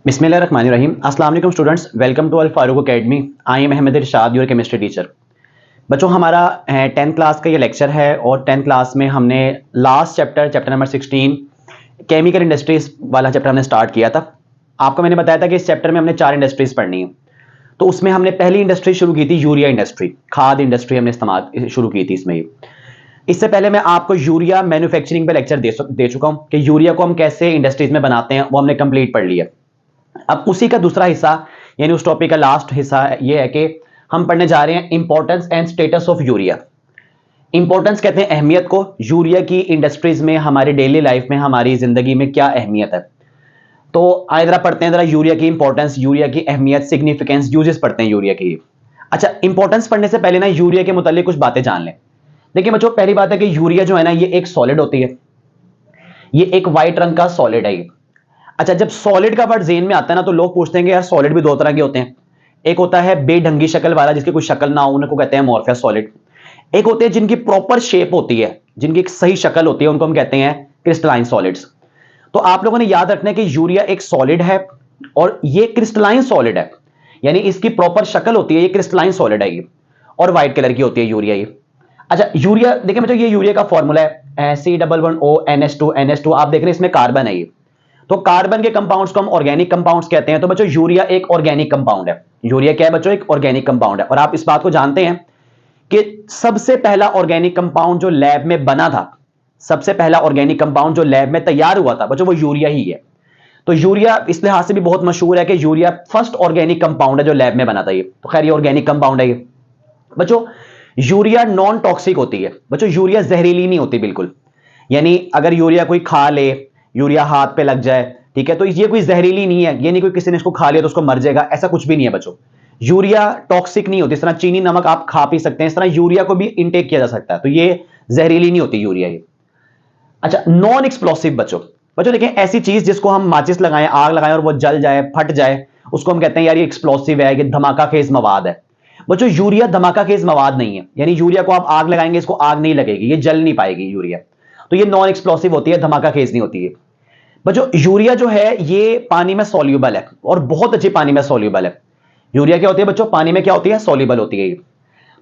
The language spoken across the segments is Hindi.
बिस्मिल्लाहिर्रहमानिर्रहीम। अस्सलाम वालेकुम students, welcome to Al Farooq academy. I am Ahmad Irshad, your chemistry teacher. बच्चों, हमारा 10th क्लास का ये लेक्चर है और 10th क्लास में हमने last chapter number 16 chemical industries वाला चैप्टर हमने स्टार्ट किया था। आपको मैंने बताया था कि इस चैप्टर में हमने 4 इंडस्ट्रीज पढ़नी है। तो उसमें हमने पहली इंडस्ट्री शुरू की थी यूरिया इंडस्ट्री, खाद इंडस्ट्री हमने इस्तेमाल शुरू की थी इसमें। इससे पहले मैं आपको यूरिया मैन्युफैक्चरिंग पे लेक्चर दे चुका हूं कि यूरिया को हम कैसे इंडस्ट्रीज में बनाते हैं, वो हमने कंप्लीट पढ़ लिया। अब उसी का दूसरा हिस्सा यानी उस टॉपिक का लास्ट हिस्सा ये है कि हम पढ़ने जा रहे हैं importance and status of urea. Importance कहते हैं अहमियत को। यूरिया की इंडस्ट्रीज में, हमारी डेली लाइफ में, हमारी जिंदगी में क्या अहमियत है। तो आइए जरा पढ़ते हैं जरा यूरिया की इंपॉर्टेंस, यूरिया की अहमियत, सिग्निफिकेंस, यूजेस पढ़ते हैं यूरिया की। अच्छा, इंपॉर्टेंस पढ़ने से पहले ना यूरिया के मुतालिक कुछ बातें जान लें। देखिए बच्चों, पहली बात है कि यूरिया जो है ना, ये एक सॉलिड होती है। ये एक व्हाइट रंग का सॉलिड है ये। अच्छा, जब सॉलिड का वर्ड जेन में आता है ना, तो लोग पूछते हैं कि यार सॉलिड भी दो तरह के होते हैं। एक होता है बेढंगी शक्ल वाला, जिसकी कोई शक्ल ना हो, उनको कहते हैं अमोर्फस सॉलिड। एक होते हैं जिनकी प्रॉपर शेप होती है, जिनकी एक सही शक्ल होती है, उनको हम कहते हैं क्रिस्टलाइन सॉलिड्स। तो आप लोगों ने याद रखना है कि यूरिया एक सॉलिड है और ये क्रिस्टलाइन सॉलिड है, यानी इसकी प्रॉपर शक्ल होती है, ये क्रिस्टलाइन सॉलिड है ये, और व्हाइट कलर की होती है यूरिया ये। अच्छा, यूरिया देखिए बच्चों, ये यूरिया का फॉर्मूला है C11O NH2NH2। आप देख रहे हैं इसमें कार्बन है ये। तो कार्बन के कंपाउंड्स को हम ऑर्गेनिक कंपाउंड्स कहते हैं। तो बच्चों, यूरिया एक ऑर्गेनिक कंपाउंड है। यूरिया क्या है बच्चों? एक ऑर्गेनिक कंपाउंड है। और आप इस बात को जानते हैं कि सबसे पहला ऑर्गेनिक कंपाउंड जो लैब में बना था, सबसे पहला ऑर्गेनिक कंपाउंड जो लैब में तैयार हुआ था बच्चों, वो यूरिया ही है। तो यूरिया इस लिहाज से भी बहुत मशहूर है कि यूरिया फर्स्ट ऑर्गेनिक कंपाउंड है जो लैब में बना था ये। तो खैर ये ऑर्गेनिक कंपाउंड है ये। बच्चों, यूरिया नॉन टॉक्सिक होती है। बच्चों, यूरिया जहरीली नहीं होती बिल्कुल। यानी अगर यूरिया कोई खा ले, यूरिया हाथ पे लग जाए, ठीक है, तो ये कोई जहरीली नहीं है। ये नहीं कोई किसी ने इसको खा लिया तो उसको मर जाएगा, ऐसा कुछ भी नहीं है बच्चों। यूरिया टॉक्सिक नहीं होती। इस तरह चीनी नमक आप खा पी सकते हैं, इस तरह यूरिया को भी इंटेक किया जा सकता है। तो ये जहरीली नहीं होती यूरिया ये। अच्छा, नॉन एक्सप्लोसिव बच्चों। बच्चों देखें, ऐसी चीज जिसको हम माचिस लगाएं, आग लगाएं और वो जल जाए, फट जाए, उसको हम कहते हैं यार ये एक्सप्लोसिव है, ये धमाका खेज मवाद है। बच्चों, यूरिया धमाका खेज मवाद नहीं है। यानी यूरिया को आप आग लगाएंगे, इसको आग नहीं लगेगी, ये जल नहीं पाएगी यूरिया। तो ये नॉन एक्सप्लोसिव होती है, धमाका खेज नहीं होती है। बच्चों, यूरिया जो है ये पानी में सॉल्यूबल है और बहुत अच्छी पानी में सॉल्यूबल है। यूरिया क्या होती है बच्चों? पानी में क्या होती है? सॉल्यूबल होती है।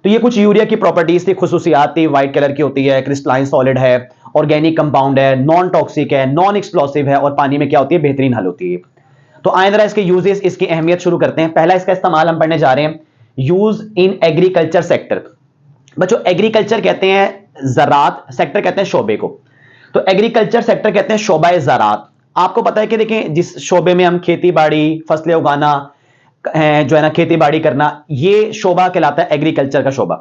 तो ये कुछ यूरिया की प्रॉपर्टीज थी, खुसूसियात थी। व्हाइट कलर की होती है, क्रिस्टलाइन सॉलिड है, ऑर्गेनिक कंपाउंड है, नॉन टॉक्सिक है, नॉन एक्सप्लोसिव है, और पानी में क्या होती है? बेहतरीन हल होती है। तो आए जरा इसके यूजेस, इसकी अहमियत शुरू करते हैं। पहला इसका इस्तेमाल हम पढ़ने जा रहे हैं, यूज इन एग्रीकल्चर सेक्टर। बच्चों, एग्रीकल्चर कहते हैं ज़रात, सेक्टर कहते हैं शोबे को। तो एग्रीकल्चर सेक्टर कहते हैं शोबा ज़रात। आपको पता है कि देखें, जिस शोबे में हम खेती बाड़ी, फसलें उगाना जो है ना, खेती बाड़ी करना, ये शोबा कहलाता है एग्रीकल्चर का शोबा।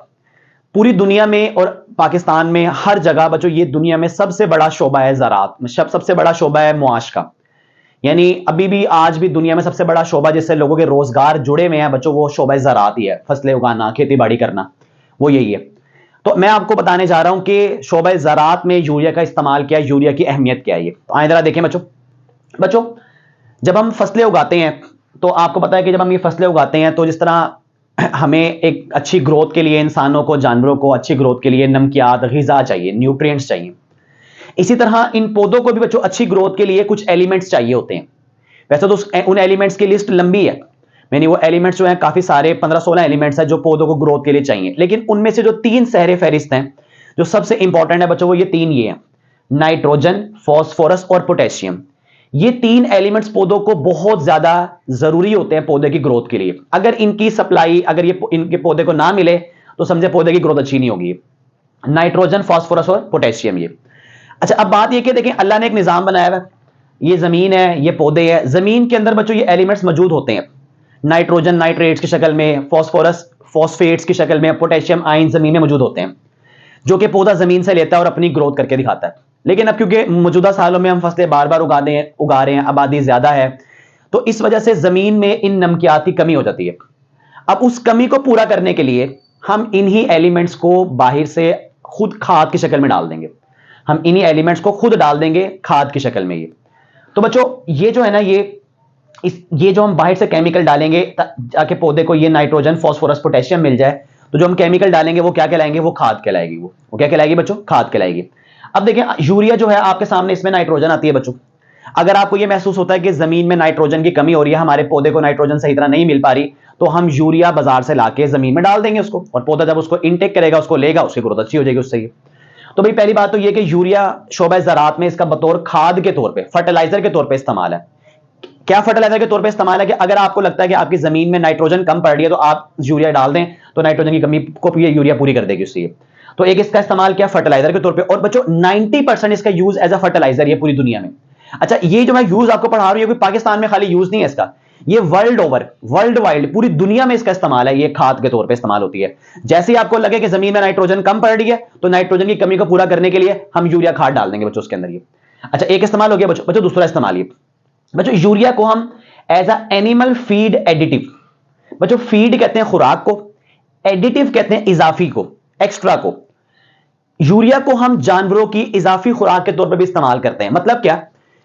पूरी दुनिया में और पाकिस्तान में हर जगह बच्चों, ये दुनिया में सबसे बड़ा शोबा है ज़रात, सबसे बड़ा शोबा है मुआश का। यानी अभी भी, आज भी दुनिया में सबसे बड़ा शोबा जिससे लोगों के रोजगार जुड़े हुए हैं बच्चों, वो शोबा ज़रात ही है। फसलें उगाना, खेती बाड़ी करना, वो यही है। तो मैं आपको बताने जा रहा हूं कि शोबा ज़रात में यूरिया का इस्तेमाल क्या है, यूरिया की अहमियत क्या है ये। तो आए जरा देखें बच्चों, जब हम फसलें उगाते हैं तो आपको पता है कि जब हम ये फसलें उगाते हैं तो जिस तरह हमें एक अच्छी ग्रोथ के लिए, इंसानों को, जानवरों को अच्छी ग्रोथ के लिए नमकियात, ग़िज़ा चाहिए, न्यूट्रिएंट्स चाहिए। इसी तरह इन पौधों को भी बच्चों अच्छी ग्रोथ के लिए कुछ एलिमेंट्स चाहिए होते हैं। वैसे तो उन एलिमेंट्स की लिस्ट लंबी है, यानी वो एलिमेंट्स जो हैं काफी सारे, 15-16 एलिमेंट्स हैं जो पौधों को ग्रोथ के लिए चाहिए। लेकिन उनमें से जो 3 सहरे फहरिस्त हैं, जो सबसे इंपॉर्टेंट है बच्चों, वो ये 3 ये हैं, नाइट्रोजन, फॉस्फोरस और पोटेशियम। ये 3 एलिमेंट्स पौधों को बहुत ज्यादा जरूरी होते हैं पौधे की ग्रोथ के लिए। अगर इनकी सप्लाई, अगर ये इनके पौधे को ना मिले तो समझे पौधे की ग्रोथ अच्छी नहीं होगी। नाइट्रोजन, फॉस्फोरस और पोटेशियम ये। अच्छा, अब बात ये कि देखें, अल्लाह ने एक निजाम बनाया हुआ है। ये जमीन है, ये पौधे हैं, जमीन के अंदर बच्चों ये एलिमेंट्स मौजूद होते हैं। नाइट्रोजन नाइट्रेट्स की शक्ल में, फॉस्फोरस फॉस्फेट्स की शक्ल में, पोटेशियम आयन जमीन में मौजूद होते हैं, जो कि पौधा जमीन से लेता है और अपनी ग्रोथ करके दिखाता है। लेकिन अब क्योंकि मौजूदा सालों में हम फसलें बार बार उगा रहे हैं, आबादी ज्यादा है, तो इस वजह से जमीन में इन नमकियात की कमी हो जाती है। अब उस कमी को पूरा करने के लिए हम इन्हीं एलिमेंट्स को बाहर से खुद खाद की शक्ल में डाल देंगे। हम इन्हीं एलिमेंट्स को खुद डाल देंगे खाद की शक्ल में ये। तो बच्चों, ये जो है ना, ये जो हम बाहर से केमिकल डालेंगे ताकि पौधे को ये नाइट्रोजन, फॉस्फोरस, पोटेशियम मिल जाए, तो जो हम केमिकल डालेंगे वो क्या कहलाएंगे? वो खाद कहलाएगी। वो क्या कहलाएगी बच्चों? खाद कहलाएगी। अब देखें, यूरिया जो है आपके सामने, इसमें नाइट्रोजन आती है बच्चों। अगर आपको यह महसूस होता है कि जमीन में नाइट्रोजन की कमी हो रही है, हमारे पौधे को नाइट्रोजन सही तरह नहीं मिल पा रही, तो हम यूरिया बाजार से लाके जमीन में डाल देंगे उसको, और पौधा जब उसको इनटेक करेगा, उसको लेगा, उसकी ग्रोथ अच्छी हो जाएगी उससे। तो भाई पहली बात तो यह कि यूरिया शोबा ज़राअत में इसका बतौर खाद के तौर पे, फर्टिलाइजर के तौर पे इस्तेमाल है। क्या फर्टिलाइजर के तौर पे इस्तेमाल है कि अगर आपको लगता है कि आपकी जमीन में नाइट्रोजन कम पड़ रही है तो आप यूरिया डाल दें, तो नाइट्रोजन की कमी को ये यूरिया पूरी कर देगी उससे। तो एक इसका इस्तेमाल किया फर्टिलाइजर के तौर पे, और बच्चों 90% इसका यूज एज अ फर्टिलाइजर ये पूरी दुनिया में। अच्छा, ये जो मैं यूज आपको पढ़ा रही हूँ, पाकिस्तान में खाली यूज नहीं है इसका, ये वर्ल्ड ओवर, वर्ल्ड वाइड, पूरी दुनिया में इसका इस्तेमाल है, ये खाद के तौर पे इस्तेमाल होती है। जैसे ही आपको लगे कि जमीन में नाइट्रोजन कम पड़ रही है, तो नाइट्रोजन की कमी को पूरा करने के लिए हम यूरिया खाद डाल देंगे बच्चों उसके अंदर। ये अच्छा एक इस्तेमाल हो गया बच्चों। दूसरा इस्तेमाल ये बच्चों, यूरिया को हम as a animal feed additive, बच्चों फीड कहते हैं खुराक को, एडिटिव कहते हैं इजाफी को, एक्स्ट्रा को। यूरिया को हम जानवरों की इजाफी खुराक के तौर पर भी इस्तेमाल करते हैं। मतलब क्या?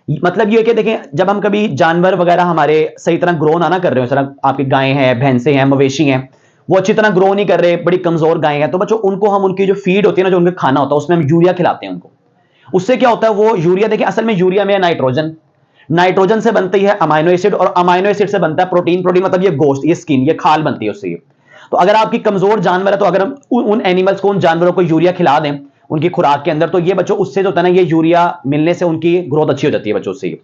मतलब ये कि देखें, जब हम कभी जानवर वगैरह हमारे सही तरह ग्रो ना कर रहे हो, सर आपकी गायें हैं, भैंसे हैं, मवेशी हैं, वो अच्छी तरह ग्रो नहीं कर रहे, बड़ी कमजोर गायें हैं, तो बच्चों उनको हम उनकी जो फीड होती है ना, जो उनका खाना होता है, उसमें हम यूरिया खिलाते हैं उनको। उससे क्या होता है, वो यूरिया देखिए असल में यूरिया में नाइट्रोजन, नाइट्रोजन से बनती है अमाइनो एसिड, और अमाइनो एसिड से बनता है प्रोटीन, प्रोटीन मतलब ये गोश्त, ये स्किन, ये खाल बनती है उससे। तो अगर आपकी कमजोर जानवर है, तो अगर हम उन एनिमल्स को, उन जानवरों को यूरिया खिला दें उनकी खुराक के अंदर, तो ये बच्चों उससे जो होता है ना, ये यूरिया मिलने से उनकी ग्रोथ अच्छी हो जाती है बच्चों उससे,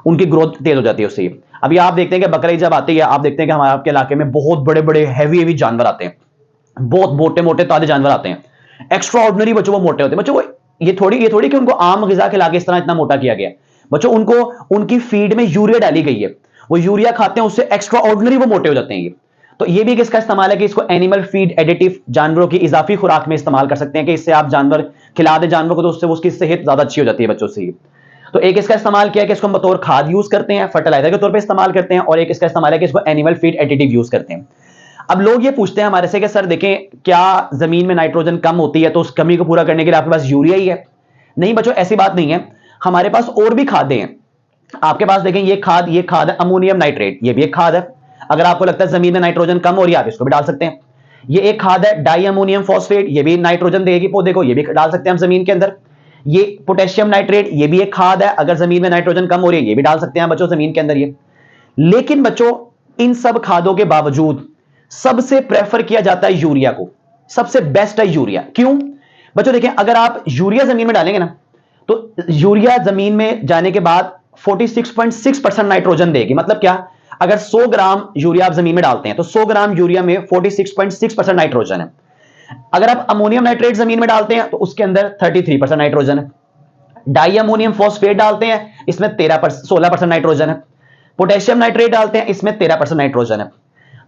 उनकी ग्रोथ तेज हो जाती है उससे। अभी आप देखते हैं कि बकरीद जब आती है, आप देखते हैं कि हमारे आपके इलाके में बहुत बड़े बड़े हैवी जानवर आते हैं, बहुत मोटे मोटे ताजे जानवर आते हैं, एक्स्ट्रा ऑर्डिनरी बच्चों, वो मोटे होते हैं बच्चों। वो ये थोड़ी कि उनको आम ग़िज़ा खिला के इस तरह इतना मोटा किया गया बच्चों, उनको उनकी फीड में यूरिया डाली गई है, वो यूरिया खाते हैं, उससे एक्स्ट्रा ऑर्डिनरी वो मोटे हो जाते हैं। ये तो ये भी किसका इस्तेमाल है कि इसको एनिमल फीड एडिटिव, जानवरों की इजाफी खुराक में इस्तेमाल कर सकते हैं, कि इससे आप जानवर खिला दे जानवर को, तो उससे उसकी सेहत ज्यादा अच्छी हो जाती है बच्चों से। तो एक इसका इस्तेमाल किया कि इसको हम बतौर खाद यूज करते हैं, फर्टिलाइजर के तौर पे इस्तेमाल करते हैं, और एक इसका इस्तेमाल है कि इसको एनिमल फीड एडिटिव यूज करते हैं। अब लोग ये पूछते हैं हमारे से कि सर देखें, क्या जमीन में नाइट्रोजन कम होती है तो उस कमी को पूरा करने के लिए आपके पास यूरिया ही है? नहीं बच्चों, ऐसी बात नहीं है, हमारे पास और भी खादें हैं। आपके पास देखें, ये खाद है अमोनियम नाइट्रेट, ये भी एक खाद है। अगर आपको लगता है जमीन में नाइट्रोजन कम हो रही है, आप इसको भी डाल सकते हैं। ये एक खाद है डाई अमोनियम फॉस्फेट, ये भी नाइट्रोजन देगी पौधे को, ये भी डाल सकते हैं हम जमीन के अंदर। ये पोटेशियम नाइट्रेट, ये भी एक खाद है, अगर जमीन में नाइट्रोजन कम हो रही है, ये भी डाल सकते हैं बच्चों जमीन के अंदर ये। लेकिन बच्चों, इन सब खादों के बावजूद सबसे प्रेफर किया जाता है यूरिया को, सबसे बेस्ट है यूरिया। क्यों बच्चों? देखें, अगर आप यूरिया जमीन में डालेंगे ना, तो यूरिया जमीन में जाने के बाद 46.6% नाइट्रोजन देगी। मतलब क्या? अगर 100 ग्राम यूरिया आप जमीन में डालते हैं, तो 100 ग्राम यूरिया में 46.6% नाइट्रोजन है। अगर आप अमोनियम नाइट्रेट जमीन में डालते हैं, तो उसके अंदर 33% नाइट्रोजन है। डाई अमोनियम फॉस्फेट डालते हैं, इसमें 16% नाइट्रोजन है। पोटेशियम नाइट्रेट डालते हैं, इसमें 13% नाइट्रोजन है।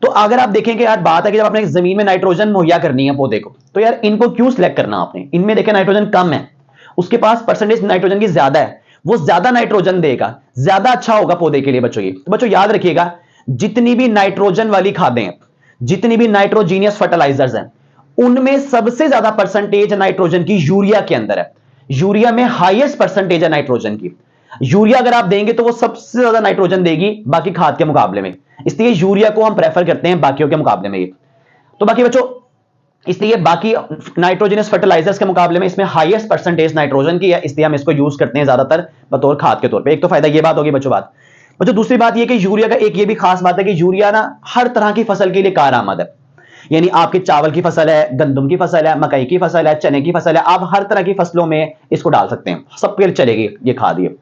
तो अगर आप देखें कि यार बात है कि जब आपने जमीन में नाइट्रोजन मुहैया करनी है पौधे को, तो यार इनको क्यों सिलेक्ट करना आपने? इनमें देखें नाइट्रोजन कम है, उसके पास परसेंटेज नाइट्रोजन की ज्यादा है, वो ज्यादा नाइट्रोजन देगा, ज्यादा अच्छा होगा पौधे के लिए बच्चों। ये तो बच्चों याद रखिएगा, जितनी भी नाइट्रोजन वाली खादें हैं, जितनी भी नाइट्रोजीनियस फर्टिलाइजर्स हैं, उनमें सबसे ज्यादा परसेंटेज नाइट्रोजन की यूरिया के अंदर है। यूरिया में हाईएस्ट परसेंटेज है नाइट्रोजन की। यूरिया अगर आप देंगे तो वो सबसे ज्यादा नाइट्रोजन देगी बाकी खाद के मुकाबले में, इसलिए यूरिया को हम प्रेफर करते हैं बाकियों के मुकाबले में। ये तो बाकी बच्चों, इसलिए बाकी नाइट्रोजनस फर्टिलाइजर्स के मुकाबले में इसमें हाईएस्ट परसेंटेज नाइट्रोजन की है, इसलिए हम इसको यूज करते हैं ज्यादातर बतौर खाद के तौर पे। एक तो फायदा ये बात होगी बच्चों। बच्चों दूसरी बात ये कि यूरिया का एक ये भी खास बात है कि यूरिया ना हर तरह की फसल के लिए कारआमद है। यानी आपकी चावल की फसल है, गंदम की फसल है, मकई की फसल है, चने की फसल है, आप हर तरह की फसलों में इसको डाल सकते हैं, सबके लिए चलेगी ये खाद। ये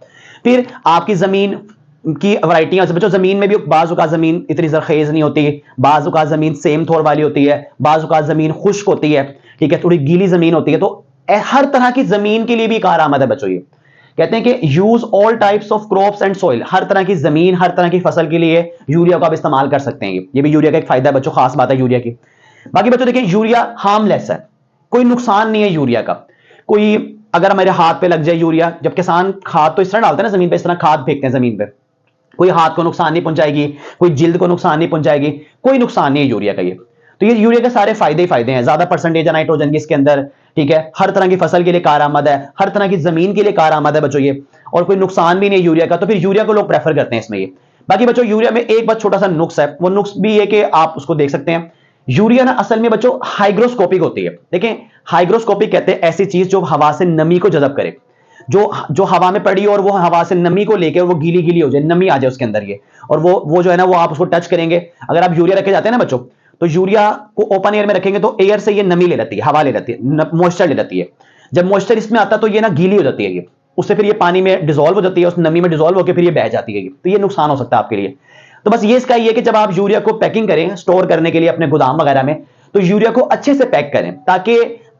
फिर आपकी जमीन की वैरायटियां, बच्चों जमीन में भी बाज़ औक़ात जमीन इतनी जरखेज नहीं होती, बाज़ औक़ात जमीन सेम थोर वाली होती है, बाज़ औक़ात जमीन खुश्क होती है, ठीक है, थोड़ी गीली जमीन होती है। तो हर तरह की जमीन के लिए भी कारआमद है बच्चों। ये कहते हैं कि use all types of crops and soil, हर तरह की जमीन, हर तरह की फसल के लिए यूरिया को आप इस्तेमाल कर सकते हैं। ये भी यूरिया का एक फायदा है बच्चों, खास बात है यूरिया की। बाकी बच्चों देखिए, यूरिया हार्मलेस है, कोई नुकसान नहीं है यूरिया का। कोई अगर हमारे हाथ पे लग जाए यूरिया, जब किसान खाद तो इस तरह डालते हैं ना जमीन पे, इस तरह खाद फेंकते हैं जमीन पे, कोई हाथ को नुकसान नहीं पहुंचाएगी, कोई जिल्द को नुकसान नहीं पहुंचाएगी, कोई नुकसान नहीं है यूरिया का। ये तो ये यूरिया के सारे फायदे ही फायदे हैं। ज्यादा परसेंटेज है नाइट्रोजन की इसके अंदर, ठीक है, हर तरह की फसल के लिए कारआमद है, हर तरह की जमीन के लिए कारआमद है बच्चों ये, और कोई नुकसान भी नहीं है यूरिया का। तो फिर यूरिया को लोग प्रेफर करते हैं इसमें। ये बाकी बच्चों, यूरिया में एक बात छोटा सा नुक्स है, वो नुक्स भी है कि आप उसको देख सकते हैं, यूरिया ना असल में बच्चों हाइग्रोस्कोपिक होती है। देखें, हाइग्रोस्कोपिक कहते हैं ऐसी चीज जो हवा से नमी को जज़ब करे। जो जो हवा में पड़ी और वो हवा से नमी को लेकर वो गीली गीली हो जाए, नमी आ जाए उसके अंदर ये, और वो जो है ना वो आप उसको टच करेंगे। अगर आप यूरिया रखे जाते हैं ना बच्चों, तो यूरिया को ओपन एयर में रखेंगे तो एयर से ये नमी ले लेती है, हवा ले लेती है, मॉइस्चर ले लेती है। जब मॉइस्चर इसमें आता है तो ये ना गीली हो जाती है ये, उससे फिर ये पानी में डिसॉल्व हो जाती है, उस नमी में डिसॉल्व होकर फिर ये बह जाती है ये, तो ये नुकसान हो सकता है आपके लिए। तो बस ये इसका ये कि जब आप यूरिया को पैकिंग करें स्टोर करने के लिए अपने गोदाम वगैरह में, तो यूरिया को अच्छे से पैक करें ताकि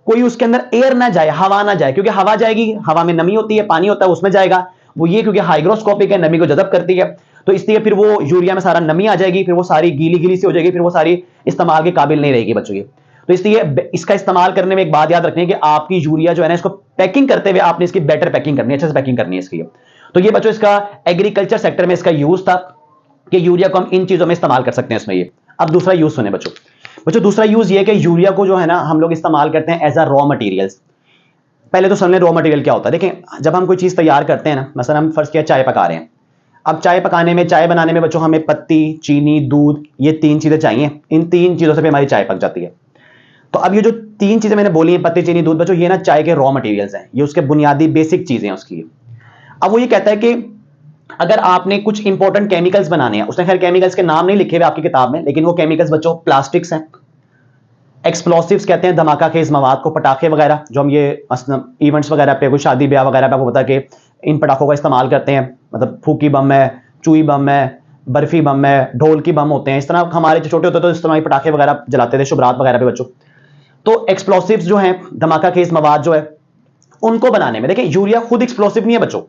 कोई उसके अंदर एयर ना जाए, हवा ना जाए, क्योंकि हवा जाएगी, हवा में नमी होती है, पानी होता है उसमें जाएगा वो, ये क्योंकि हाइग्रोस्कोपिक है, नमी को जज़ब करती है, तो इसलिए फिर वो यूरिया में सारा नमी आ जाएगी, फिर वो सारी गीली गीली सी हो जाएगी, फिर वो सारी इस्तेमाल के काबिल नहीं रहेगी बच्चों की। तो इसलिए इसका इस्तेमाल करने में एक बात याद रखनी है कि आपकी यूरिया जो है ना, इसको पैकिंग करते हुए आपने इसकी बेटर पैकिंग करनी है, अच्छे से पैकिंग करनी है इसकी। तो ये बच्चों इसका एग्रीकल्चर सेक्टर में इसका यूज था कि यूरिया को हम इन चीजों में इस्तेमाल कर सकते हैं इसमें ये। अब दूसरा यूज सुने बच्चों, दूसरा यूज ये कि यूरिया को जो है ना हम लोग इस्तेमाल करते हैं एज अ रॉ मटेरियल्स। पहले तो समझ लें रॉ मटेरियल क्या होता है। देखें जब हम कोई चीज तैयार करते हैं ना, मसलन हम फर्स्ट किया चाय पका रहे हैं, अब चाय पकाने में, चाय बनाने में बच्चों हमें पत्ती, चीनी, दूध, ये 3 चीजें चाहिए। इन 3 चीजों से भी हमारी चाय पक जाती है। तो अब ये जो 3 चीजें मैंने बोली हैं, पत्ती, चीनी, दूध, बच्चों ये ना चाय के रॉ मटेरियल्स हैं, ये उसके बुनियादी बेसिक चीजें हैं उसकी। अब वो ये कहता है कि अगर आपने कुछ इंपॉर्टेंट केमिकल्स बनाने हैं, उसने खैर केमिकल्स के नाम नहीं लिखे हुए आपकी किताब में, लेकिन वो केमिकल्स बच्चों प्लास्टिक्स हैं, एक्सप्लोसिव्स कहते हैं धमाका खेज मवाद को, पटाखे वगैरह जो हम ये इवेंट्स वगैरह पे, कोई शादी ब्याह वगैरह पे आपको पता कि इन पटाखों का इस्तेमाल करते हैं, मतलब फूकी बम है, चुई बम है, बर्फी बम है, ढोल की बम होते हैं, इस तरह हमारे जो छोटे होते तो इस तरह पटाखे वगैरह जलाते थे शुभरात वगैरह पे बच्चों। तो एक्सप्लोसिव्स जो हैं, धमाका खेज मवाद जो है, उनको बनाने में, देखिए यूरिया खुद एक्सप्लोसिव नहीं है बच्चों,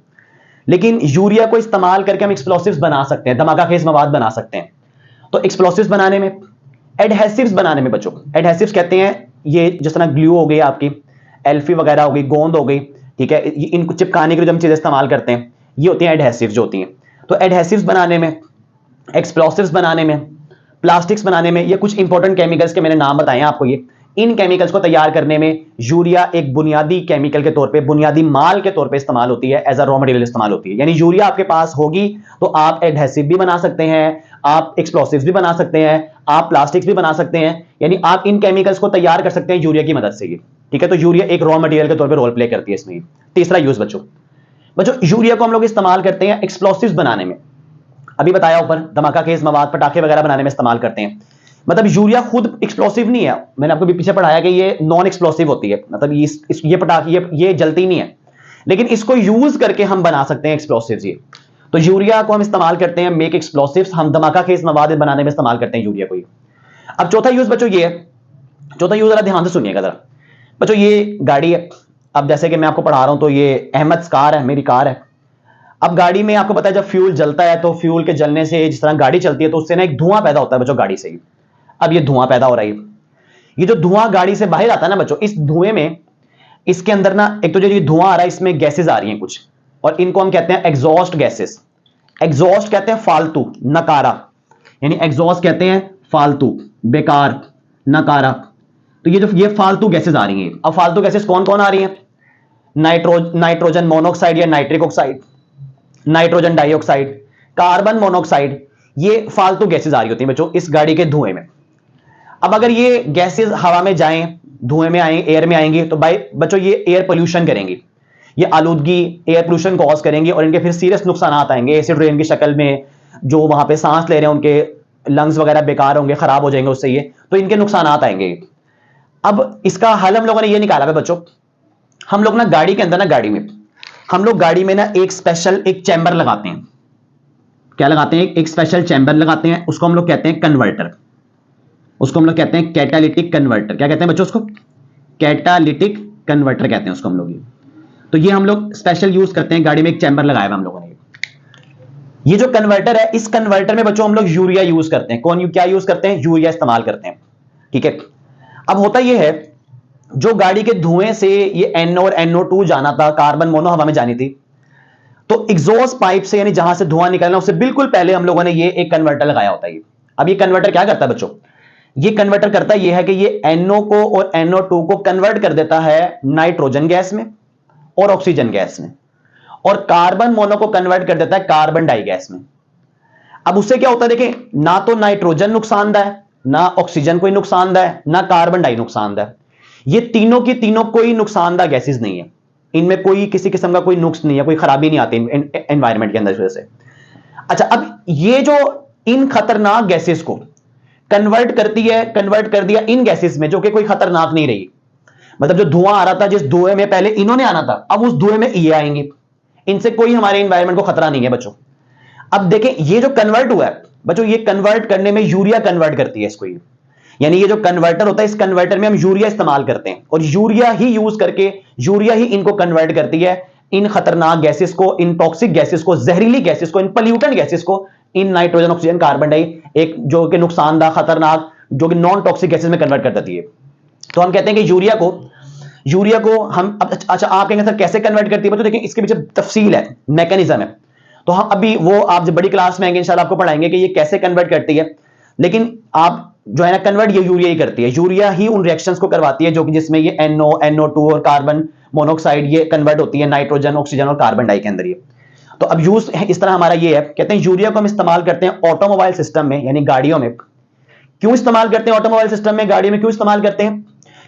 लेकिन यूरिया को इस्तेमाल करके हम एक्सप्लोसिव्स बना सकते हैं, धमाका खेज मवाद बना सकते हैं। तो एक्सप्लोसिव्स बनाने में, एडहेसिव्स बनाने में बच्चों, एडहेसिव्स कहते हैं ये जिस तरह ग्लू हो गई आपकी, एल्फी वगैरह हो गई, गोंद हो गई, ठीक है, इनको चिपकाने के लिए जो हम चीजें इस्तेमाल करते हैं ये होती हैं एडहेसिव्स जो होती हैं। तो एडहेसिव्स बनाने में, एक्सप्लोसिव्स बनाने में, प्लास्टिक्स बनाने में, ये कुछ इंपॉर्टेंट केमिकल्स के मैंने नाम बताए हैं आपको। ये इन केमिकल्स को तैयार करने में यूरिया एक बुनियादी केमिकल के तौर पे, बुनियादी माल के तौर पे इस्तेमाल होती है, एज अ रॉ मटेरियल इस्तेमाल होती है। यानी यूरिया आपके पास होगी तो आप एडहेसिव भी बना सकते हैं, आप एक्सप्लोसिव्स भी बना सकते हैं, आप प्लास्टिक्स भी बना सकते हैं, यानी आप इन केमिकल्स को तैयार कर सकते हैं यूरिया की मदद से ही, ठीक है। तो यूरिया एक रॉ मटेरियल के तौर पर रोल प्ले करती है इसमें। तीसरा यूज बच्चों, यूरिया को हम लोग इस्तेमाल करते हैं एक्सप्लोसिव्स बनाने में, अभी बताया ऊपर, धमाका खेज मवाद, पटाखे वगैरह बनाने में इस्तेमाल करते हैं। मतलब यूरिया खुद एक्सप्लोसिव नहीं है, मैंने आपको भी पीछे पढ़ाया कि ये नॉन एक्सप्लोसिव होती है, मतलब ये पटाखे ये जलती नहीं है, लेकिन इसको यूज करके हम बना सकते हैं एक्सप्लोसिव्स ये। तो यूरिया को हम इस्तेमाल करते हैं मेक एक्सप्लोसिव्स, हम धमाका खेज मवाद बनाने में इस्तेमाल करते हैं यूरिया को। अब चौथा यूज बच्चों ये है, चौथा यूज जरा ध्यान से सुनिएगा जरा बच्चों, ये गाड़ी है। अब जैसे कि मैं आपको पढ़ा रहा हूं तो ये अहमद कार है, मेरी कार है। अब गाड़ी में आपको पता है जब फ्यूल जलता है तो फ्यूल के जलने से जिस तरह गाड़ी चलती है तो उससे ना एक धुआं पैदा होता है बच्चों गाड़ी से ही। अब ये धुआं पैदा हो रहा है, ये जो धुआं गाड़ी से बाहर आता है ना बच्चों, इस धुएं में, इसके अंदर ना एक तो जो ये धुआं आ रहा है इसमें गैसेस आ रही हैं कुछ, और इनको हम कहते हैं एग्जॉस्ट गैसेस। एग्जॉस्ट कहते हैं फालतू, नकारा, यानी एग्जॉस्ट कहते हैं फालतू, बेकार, नकारा। तो ये जो ये फालतू गैसेस आ रही हैं, अब फालतू गैसेस कौन कौन आ रही हैं? नाइट्रोजन मोनोऑक्साइड या nitric oxide, nitrogen dioxide, carbon monoxide, ये फालतू गैसेस आ रही होती हैं बच्चों इस गाड़ी के धुएं में। अब अगर ये गैसेस हवा में जाएं, धुएं में आएंगे, एयर में आएंगी, तो भाई बच्चों ये एयर पोल्यूशन करेंगी, ये आलूदगी, एयर पोल्यूशन कॉज करेंगी, और इनके फिर सीरियस नुकसान आएंगे एसिड रेन की शक्ल में। जो वहां पे सांस ले रहे हैं उनके लंग्स वगैरह बेकार होंगे, खराब हो जाएंगे उससे, ये तो इनके नुकसान आएंगे। अब इसका हल हम लोगों ने ये निकाला है बच्चों, हम लोग ना गाड़ी के अंदर ना, गाड़ी में हम लोग गाड़ी में ना एक स्पेशल एक चैम्बर लगाते हैं। क्या लगाते हैं? एक स्पेशल चैम्बर लगाते हैं, उसको हम लोग कहते हैं कन्वर्टर, उसको हम लोग कहते हैं कैटालिटिक कन्वर्टर। क्या कहते हैं बच्चों उसको? कैटालिटिक कन्वर्टर कहते हैं उसको हम लोग। तो ये हम लोग स्पेशल यूज करते हैं, गाड़ी में एक चैम्बर लगाया हुआ हम लोगों ने। ये जो कन्वर्टर है, इस कन्वर्टर में बच्चों हम लोग यूरिया यूज करते हैं। क्या यूज करते हैं? यूरिया इस्तेमाल करते हैं, ठीक है। अब होता यह है, जो गाड़ी के धुएं से ये NO और NO2 जाना था, कार्बन मोनो हवा में जानी थी, तो एग्जॉस्ट पाइप से, यानी जहां से धुआं निकलना उससे बिल्कुल पहले हम लोगों ने ये एक कन्वर्टर लगाया होता है। अब ये कन्वर्टर क्या करता है बच्चों? ये कन्वर्टर करता है, ये है कि ये NO को और NO2 को कन्वर्ट कर देता है नाइट्रोजन गैस में और ऑक्सीजन गैस में, और कार्बन मोनो को कन्वर्ट कर देता है कार्बन डाई गैस में। अब उससे क्या होता है देखें, ना तो नाइट्रोजन नुकसानदायक है, ना ऑक्सीजन कोई नुकसानदायक है, ना कार्बन डाई नुकसानदायक है। ये तीनों की तीनों कोई नुकसानदायक गैसेस नहीं है। इनमें कोई किसी किस्म का कोई नुक्स नहीं है, कोई खराबी नहीं आती एनवायरनमेंट के अंदर इस वजह से। अच्छा, अब ये जो इन खतरनाक गैसेस को कन्वर्ट करती है, कन्वर्ट कर दिया इन गैसेस में जो कि कोई खतरनाक नहीं रही। मतलब जो धुआं आ रहा था, जिस धुएं में पहले इन्होंने आना था, अब उस धुएं में ये आएंगे, इनसे कोई हमारे एनवायरनमेंट को खतरा नहीं है बच्चों। अब देखें ये जो कन्वर्ट हुआ है बच्चों, ये कन्वर्ट करने में यूरिया कन्वर्ट करती है इसको, यानी ये जो कन्वर्टर होता है, इस कन्वर्टर में हम यूरिया इस्तेमाल करते हैं और यूरिया ही यूज करके यूरिया ही इनको कन्वर्ट करती है, इन खतरनाक गैसेस को, इन टॉक्सिक गैसेस को, जहरीली गैसेस को, इन पोल्यूटेंट गैसेस को, इन नाइट्रोजन, ऑक्सीजन, कार्बन डाई, एक जो कि नुकसानदायक, खतरनाक, जो कि नॉन टॉक्सिक गैसेस में कन्वर्ट कर देती है। तो हम कहते हैं कि यूरिया को हम अच्छा, आप कहेंगे सर कैसे कन्वर्ट करती है? तो देखिए इसके पीछे तफसील है, मैकेनिज्म है, तो हम अभी वो आप जब बड़ी क्लास में आएंगे इंशाल्लाह आपको पढ़ाएंगे कि ये कैसे कन्वर्ट करती है। लेकिन आप जो है ना, कन्वर्ट ये यूरिया ही करती है, यूरिया ही उन रिएक्शंस को करवाती है जो कि जिसमें ये NO, NO2 और कार्बन मोनोऑक्साइड ये कन्वर्ट होती है नाइट्रोजन, ऑक्सीजन और कार्बन डाई के अंदर। ये तो अब यूज इस तरह हमारा ये है, कहते हैं यूरिया को हम इस्तेमाल करते हैं ऑटोमोबाइल सिस्टम में, यानी गाड़ियों में। क्यों इस्तेमाल करते हैं ऑटोमोबाइल सिस्टम में, गाड़ियों में क्यों इस्तेमाल करते हैं?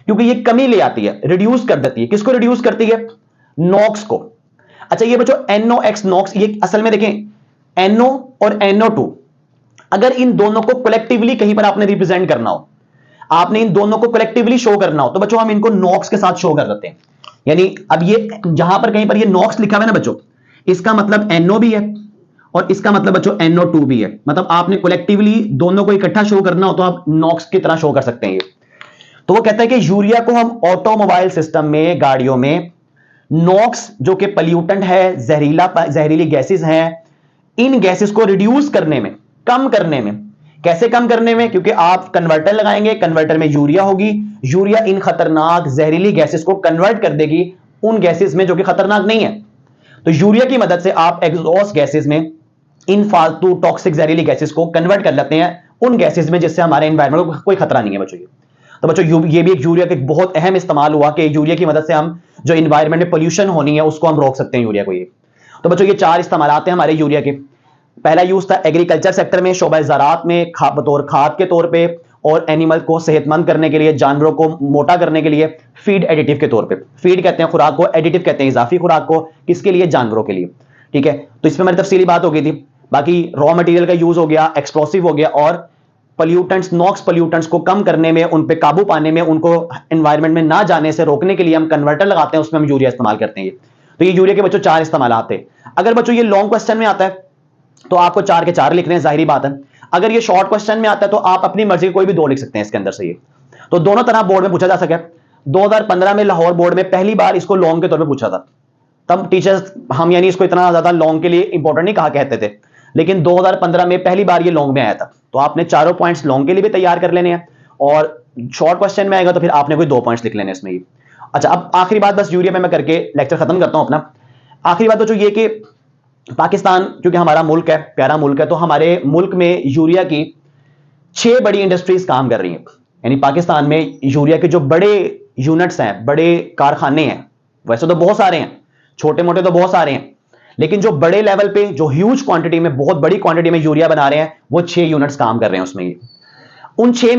क्योंकि ये कमी ले आती है, रिड्यूस कर देती है। किसको रिड्यूस करती है? नॉक्स को। अच्छा, ये बच्चों NOx, नॉक्स, ये असल में देखें NO और NO2, अगर इन दोनों को कलेक्टिवली कहीं पर आपने रिप्रेजेंट करना हो, आपने इन दोनों को कलेक्टिवली शो करना हो, तो बच्चों हम इनको नॉक्स के साथ शो कर देते हैं। यानी अब ये जहां पर कहीं पर ये नॉक्स लिखा हुआ है ना बच्चों, इसका मतलब NO भी है और इसका मतलब बच्चों NO2 भी है। मतलब आपने कलेक्टिवली दोनों को इकट्ठा शो करना हो तो आप नॉक्स की तरह शो कर सकते हैं ये। तो वो कहता है कि यूरिया को हम ऑटोमोबाइल सिस्टम में, गाड़ियों में, नॉक्स जो कि पोल्यूटेंट है, जहरीली गैसेस हैं, इन गैसेस को रिड्यूस करने में, कम करने में। कैसे कम करने में? क्योंकि आप कन्वर्टर लगाएंगे, कन्वर्टर में यूरिया होगी, यूरिया इन खतरनाक जहरीली गैसेस को कन्वर्ट कर देगी उन गैसेस में जो कि खतरनाक नहीं है। तो यूरिया की मदद से आप एग्जॉस्ट गैसेस में इन फालतू टॉक्सिक जहरीली गैसेस को कन्वर्ट कर लेते हैं उन गैसेस में जिससे हमारे एनवायरनमेंट को कोई खतरा नहीं है बच्चों। तो बच्चों ये भी एक यूरिया का एक बहुत अहम इस्तेमाल हुआ कि यूरिया की मदद से हम जो एनवायरनमेंट में पोल्यूशन होनी है उसको हम रोक सकते हैं यूरिया को। ये तो बच्चों ये 4 इस्तेमाल हैं हमारे यूरिया के। पहला यूज था एग्रीकल्चर सेक्टर में, शोबा ज़राअत में, बतौर खाद के तौर पे, और एनिमल को सेहतमंद करने के लिए, जानवरों को मोटा करने के लिए, फीड एडिटिव के तौर पे। फीड कहते हैं खुराक को, एडिटिव कहते हैं इजाफी खुराक को। किसके लिए? जानवरों के लिए। ठीक है, तो इस पर हमारी तफसीली बात हो गई थी। बाकी रॉ मटेरियल का यूज हो गया, एक्सप्लोसिव हो गया, और पोल्यूटेंट्स, नॉक्स पोल्यूटेंट्स को कम करने में, उन पे काबू पाने में, उनको एनवायरनमेंट में ना जाने से रोकने के लिए हम कन्वर्टर लगाते हैं, उसमें हम यूरिया इस्तेमाल करते हैं। तो ये यूरिया के बच्चों 4 इस्तेमाल आते हैं। अगर बच्चों ये लॉन्ग क्वेश्चन में आता है तो आपको 4 के 4 लिखने हैं, जाहिर बात है। अगर ये शॉर्ट क्वेश्चन में आता है तो आप अपनी मर्जी कोई भी 2 लिख सकते हैं इसके अंदर से। ये तो दोनों तरह बोर्ड में पूछा जा सके। 2015 में लाहौर बोर्ड में पहली बार इसको लॉन्ग के तौर पे पूछा था। तब टीचर्स हम यानी इसको इतना ज्यादा लॉन्ग के लिए इंपॉर्टेंट नहीं कहा कहते थे, लेकिन 2015 में पहली बार ये लॉन्ग में आया था। तो आपने 4 पॉइंट्स लॉन्ग के लिए भी तैयार कर लेने हैं, और शॉर्ट क्वेश्चन में आएगा तो फिर आपने कोई 2 पॉइंट्स लिख लेने इसमें। अच्छा, अब आखिरी बात बस यूरिया में मैं करके लेक्चर खत्म करता हूं अपना। आखिरी बात तो ये कि पाकिस्तान क्योंकि हमारा मुल्क है, प्यारा मुल्क है, तो हमारे मुल्क में यूरिया की 6 बड़ी इंडस्ट्रीज काम कर रही हैं। यानी पाकिस्तान में यूरिया के जो बड़े यूनिट्स हैं, बड़े कारखाने हैं, वैसे तो बहुत सारे हैं, छोटे मोटे तो बहुत सारे हैं, लेकिन जो बड़े लेवल पे, जो ह्यूज क्वांटिटी में, बहुत बड़ी क्वांटिटी में यूरिया बना रहे हैं, वो 6 यूनिट्स काम कर रहे हैं उसमें। उन 6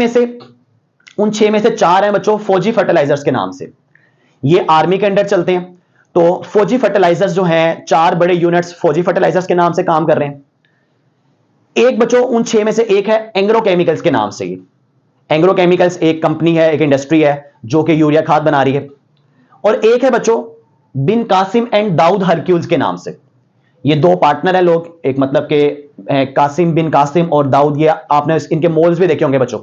में से 4 हैं बच्चों फौजी फर्टिलाइजर्स के नाम से। ये आर्मी के अंडर चलते हैं। तो फौजी फर्टिलाइजर्स जो हैं, 4 बड़े यूनिट्स फौजी फर्टिलाइजर्स के नाम से काम कर रहे हैं। एक बच्चों उन 6 में से एक है एंग्रो केमिकल्स के नाम से। एंग्रो केमिकल्स एक कंपनी है, एक इंडस्ट्री है जो कि यूरिया खाद बना रही है। और एक है बच्चों बिन कासिम एंड दाऊद हरक्यूल्स के नाम से। ये 2 पार्टनर है लोग, एक मतलब के कासिम, बिन कासिम और दाऊद। ये आपने इनके मोल्स भी देखे होंगे बच्चों,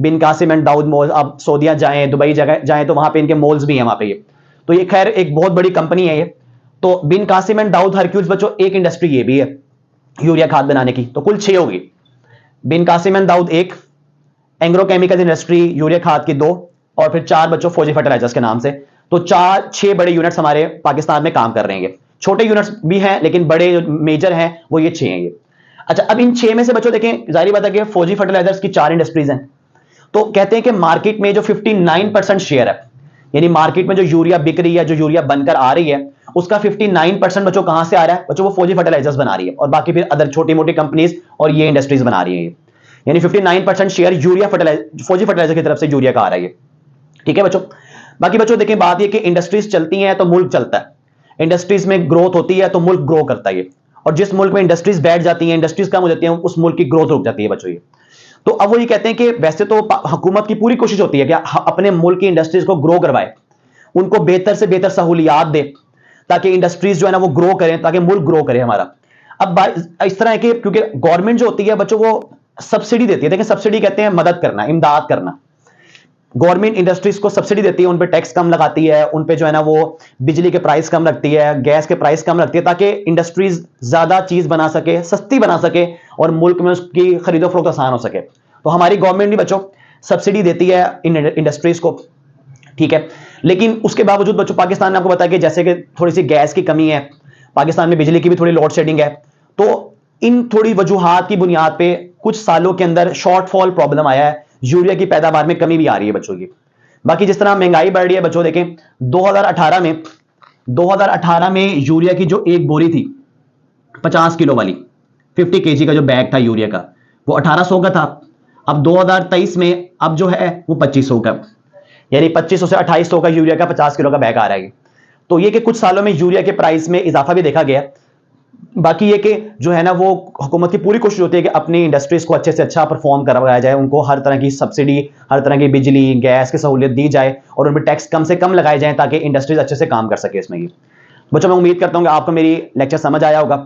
बिन कासिम एंड दाऊद मोल्स। आप सऊदीया जाएं, दुबई जाएं तो वहां पे इनके मोल्स भी हैं वहां पे। ये तो ये खैर एक बहुत बड़ी कंपनी है ये। तो बिन कासिम एंड दाऊद हरक्यूल्स बच्चों एक इंडस्ट्री ये भी है यूरिया खाद बनाने की। तो कुल 6 होगी, Bin Qasim and Dawood 1, Engro chemical industry urea खाद की 2, और फिर 4 बच्चों फौजी फर्टिलाइजर्स के नाम से। तो 6 बड़े यूनिट्स हमारे पाकिस्तान में काम कर रहे हैं। छोटे यूनिट्स भी हैं लेकिन बड़े जो मेजर हैं वो ये 6 हैं ये। अच्छा, अब इन 6 में से बच्चों देखें, जाहिर बात है कि फौजी फर्टिलाइजर्स की 4 इंडस्ट्रीज हैं। तो कहते हैं कि मार्केट में जो 59% शेयर है, यानी मार्केट में जो यूरिया बिक रही है, जो यूरिया बनकर आ रही है, उसका 59% बच्चों कहां से आ रहा है? बच्चों वो फौजी फर्टिलाइजर्स बना रही है, और बाकी फिर अदर छोटी मोटी कंपनीज और ये इंडस्ट्रीज बना रही है। यानी 59% शेयर फौजी फर्टिलाइजर की तरफ से यूरिया का आ रहा है। ठीक है बच्चों। बाकी बच्चों देखें, बात ये कि इंडस्ट्रीज चलती हैं तो मुल्क चलता है। इंडस्ट्रीज में ग्रोथ होती है तो मुल्क ग्रो करता है, और जिस मुल्क में इंडस्ट्रीज बैठ जाती हैं, इंडस्ट्रीज कम हो जाती हैं, उस मुल्क की ग्रोथ रुक जाती है बच्चों ये। तो अब वो ये कहते हैं कि वैसे तो हुकूमत की पूरी कोशिश होती है कि अपने मुल्क की इंडस्ट्रीज को ग्रो करवाए, उनको बेहतर से बेहतर सहूलियात दे, ताकि इंडस्ट्रीज जो है ना वो ग्रो करें, ताकि मुल्क ग्रो करे हमारा। अब इस तरह है कि क्योंकि गवर्नमेंट जो होती है बच्चों वो सब्सिडी देती है, देखिए सब्सिडी कहते हैं मदद करना, इमदाद करना। गवर्नमेंट इंडस्ट्रीज को सब्सिडी देती है, उन पे टैक्स कम लगाती है, उन पे जो है ना वो बिजली के प्राइस कम रखती है, गैस के प्राइस कम रखती है, ताकि इंडस्ट्रीज ज्यादा चीज बना सके, सस्ती बना सके, और मुल्क में उसकी खरीदो फरोख्त आसान हो सके। तो हमारी गवर्नमेंट भी बच्चों सब्सिडी देती है इंडस्ट्रीज को, ठीक है। लेकिन उसके बावजूद बच्चों पाकिस्तान ने आपको बताया कि जैसे कि थोड़ी सी गैस की कमी है, पाकिस्तान में बिजली की भी थोड़ी लोड शेडिंग है, तो इन थोड़ी वजूहात की बुनियाद पे कुछ सालों के अंदर शॉर्टफॉल प्रॉब्लम आया है, यूरिया की पैदावार में कमी भी आ रही है बच्चों की। बाकी जिस तरह महंगाई बढ़ रही है बच्चों, देखें 2018 में यूरिया की जो एक बोरी थी 50 किलो वाली, 50 केजी का जो बैग था यूरिया का, वो 1800 का था। अब 2023 में अब जो है वो 2500 का, यानी 2500 से 2800 का यूरिया का 50 किलो का बैग आ रहा है। तो ये कि कुछ सालों में यूरिया के प्राइस में इजाफा भी देखा गया। बाकी ये कि जो है ना वो हुकूमत की पूरी कोशिश होती है कि अपनी इंडस्ट्रीज को अच्छे से अच्छा परफॉर्म करवाया जाए, उनको हर तरह की सब्सिडी, हर तरह की बिजली गैस की सहूलियत दी जाए, और उन पर टैक्स कम से कम लगाए जाए, ताकि इंडस्ट्रीज अच्छे से काम कर सके इसमें। ये बच्चों मैं उम्मीद करता हूँ कि आपको मेरी लेक्चर समझ आया होगा।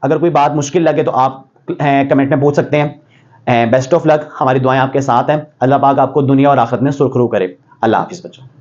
अगर कोई बात मुश्किल लगे तो आप कमेंट में पूछ सकते हैं। बेस्ट ऑफ लक, हमारी दुआएं आपके साथ हैं। अल्लाह पाक आपको दुनिया और आखिरत में सुरखरू करे। अल्लाह हाफिज़ बच्चों।